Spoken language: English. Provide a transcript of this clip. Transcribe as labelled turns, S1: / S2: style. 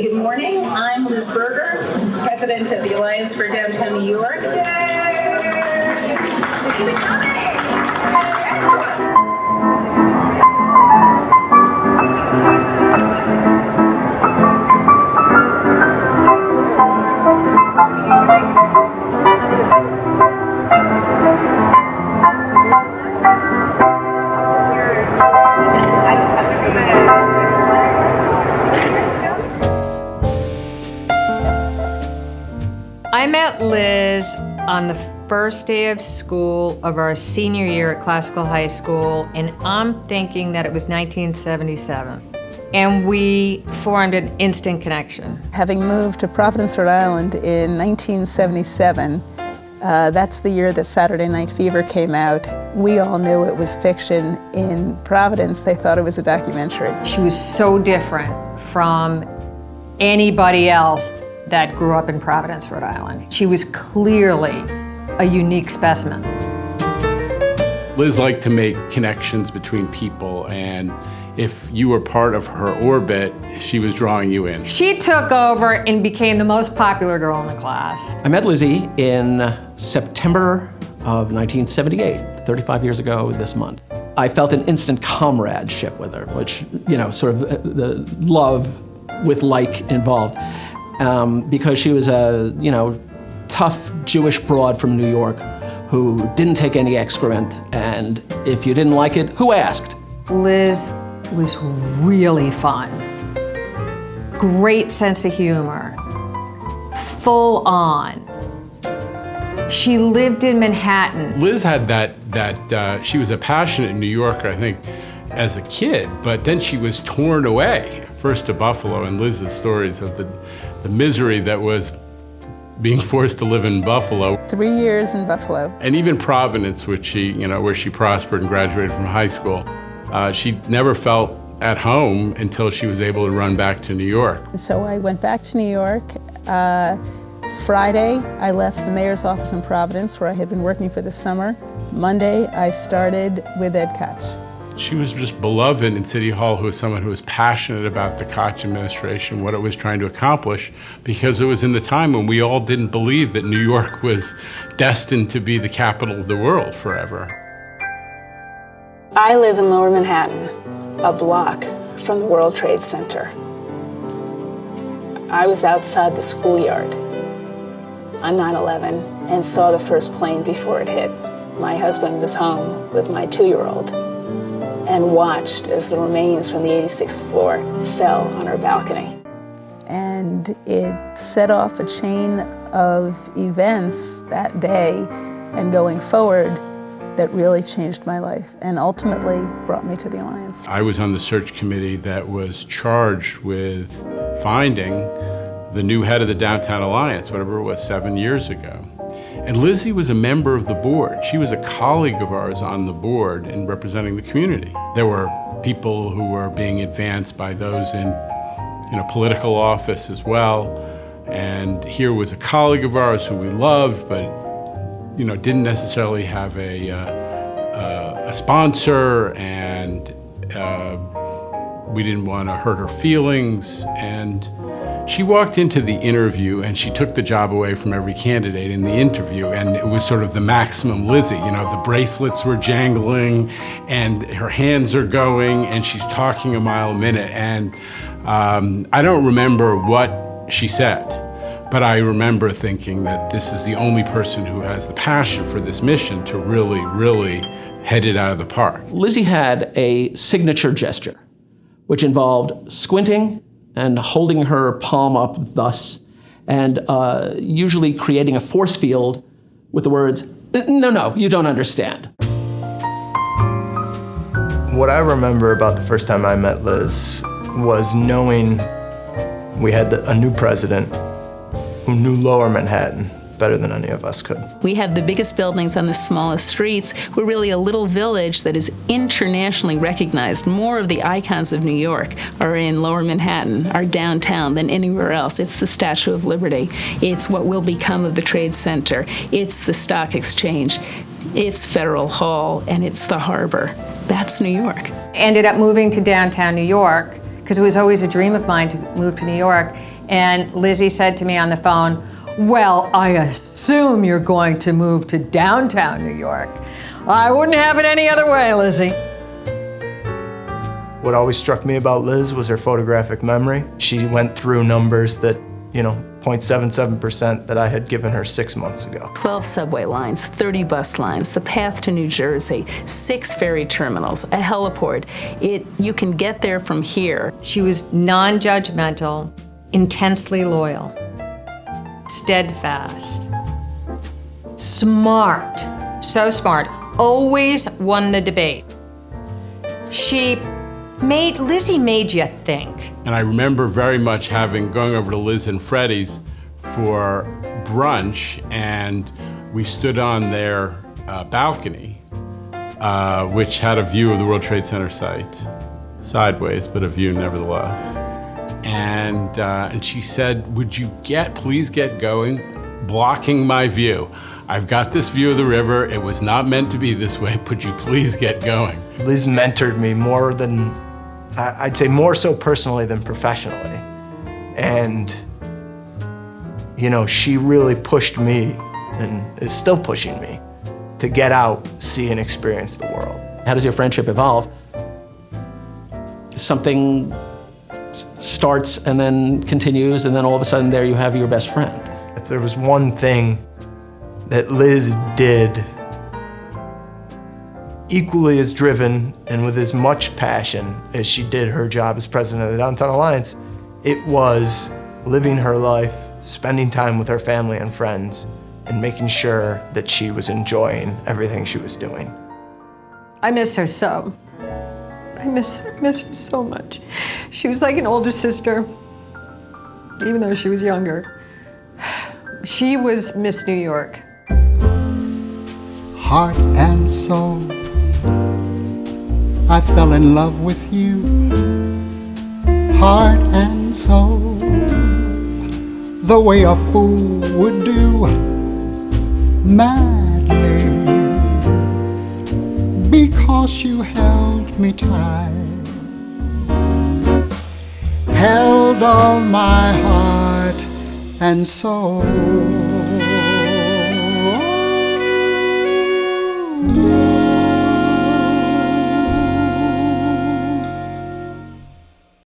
S1: Good morning, I'm Liz Berger, President of the Alliance for Downtown New York.
S2: I met Liz on the first day of school of our senior year at Classical High School, and I'm thinking that it was 1977. And we formed an instant connection.
S3: Having moved to Providence, Rhode Island in 1977, that's the year that Saturday Night Fever came out. We all knew it was fiction. In Providence, they thought it was a documentary.
S2: She was so different from anybody else that grew up in Providence, Rhode Island. She was clearly a unique specimen.
S4: Liz liked to make connections between people, and if you were part of her orbit, she was drawing you in.
S2: She took over and became the most popular girl in the class.
S5: I met Lizzie in September of 1978, 35 years ago this month. I felt an instant comradeship with her, which, sort of the love with like involved. Because she was a, tough Jewish broad from New York who didn't take any excrement, and if you didn't like it, who asked?
S2: Liz was really fun. Great sense of humor. Full on. She lived in Manhattan.
S4: Liz had that she was a passionate New Yorker, I think, as a kid, but then she was torn away, first to Buffalo, and Liz's stories of the misery that was being forced to live in Buffalo.
S3: 3 years in Buffalo.
S4: And even Providence, which where she prospered and graduated from high school. She never felt at home until she was able to run back to New York.
S3: So I went back to New York. Friday, I left the mayor's office in Providence, where I had been working for the summer. Monday, I started with Ed Koch.
S4: She was just beloved in City Hall, who was someone who was passionate about the Koch administration, what it was trying to accomplish, because it was in the time when we all didn't believe that New York was destined to be the capital of the world forever.
S6: I live in Lower Manhattan, a block from the World Trade Center. I was outside the schoolyard on 9/11 and saw the first plane before it hit. My husband was home with my 2-year-old and watched as the remains from the 86th floor fell on our balcony.
S3: And it set off a chain of events that day and going forward that really changed my life and ultimately brought me to the Alliance.
S4: I was on the search committee that was charged with finding the new head of the Downtown Alliance, whatever it was, 7 years ago. And Lizzie was a member of the board. She was a colleague of ours on the board and representing the community. There were people who were being advanced by those in political office as well. And here was a colleague of ours who we loved, but didn't necessarily have a sponsor, and we didn't want to hurt her feelings. And she walked into the interview and she took the job away from every candidate in the interview, and it was sort of the maximum Lizzie. The bracelets were jangling and her hands are going and she's talking a mile a minute. And I don't remember what she said, but I remember thinking that this is the only person who has the passion for this mission to really, really head it out of the park.
S5: Lizzie had a signature gesture, which involved squinting and holding her palm up thus, and usually creating a force field with the words, no, you don't understand.
S7: What I remember about the first time I met Liz was knowing we had a new president who knew Lower Manhattan better than any of us could.
S3: We have the biggest buildings on the smallest streets. We're really a little village that is internationally recognized. More of the icons of New York are in Lower Manhattan, our downtown, than anywhere else. It's the Statue of Liberty. It's what will become of the Trade Center. It's the Stock Exchange. It's Federal Hall, and it's the harbor. That's New York.
S2: Ended up moving to downtown New York because it was always a dream of mine to move to New York. And Lizzie said to me on the phone, "Well, I assume you're going to move to downtown New York. I wouldn't have it any other way, Lizzie."
S7: What always struck me about Liz was her photographic memory. She went through numbers that, 0.77% that I had given her 6 months ago.
S3: 12 subway lines, 30 bus lines, the path to New Jersey, 6 ferry terminals, a heliport. You can get there from here.
S2: She was non-judgmental, intensely loyal, steadfast, smart, so smart, always won the debate. Lizzie made you think.
S4: And I remember very much going over to Liz and Freddie's for brunch, and we stood on their balcony, which had a view of the World Trade Center site, sideways, but a view nevertheless. And she said, "Would you please get going, blocking my view. I've got this view of the river. It was not meant to be this way. Would you please get going?"
S7: Liz mentored me more than, I'd say more so personally than professionally. And, she really pushed me and is still pushing me to get out, see and experience the world.
S5: How does your friendship evolve? Something starts and then continues, and then all of a sudden there you have your best friend.
S7: If there was one thing that Liz did equally as driven and with as much passion as she did her job as president of the Downtown Alliance, it was living her life, spending time with her family and friends, and making sure that she was enjoying everything she was doing.
S8: I miss her so. I miss her so much. She was like an older sister, even though she was younger. She was Miss New York.
S9: Heart and soul, I fell in love with you. Heart and soul, the way a fool would do, madly, because you held me tight, held all my heart and soul.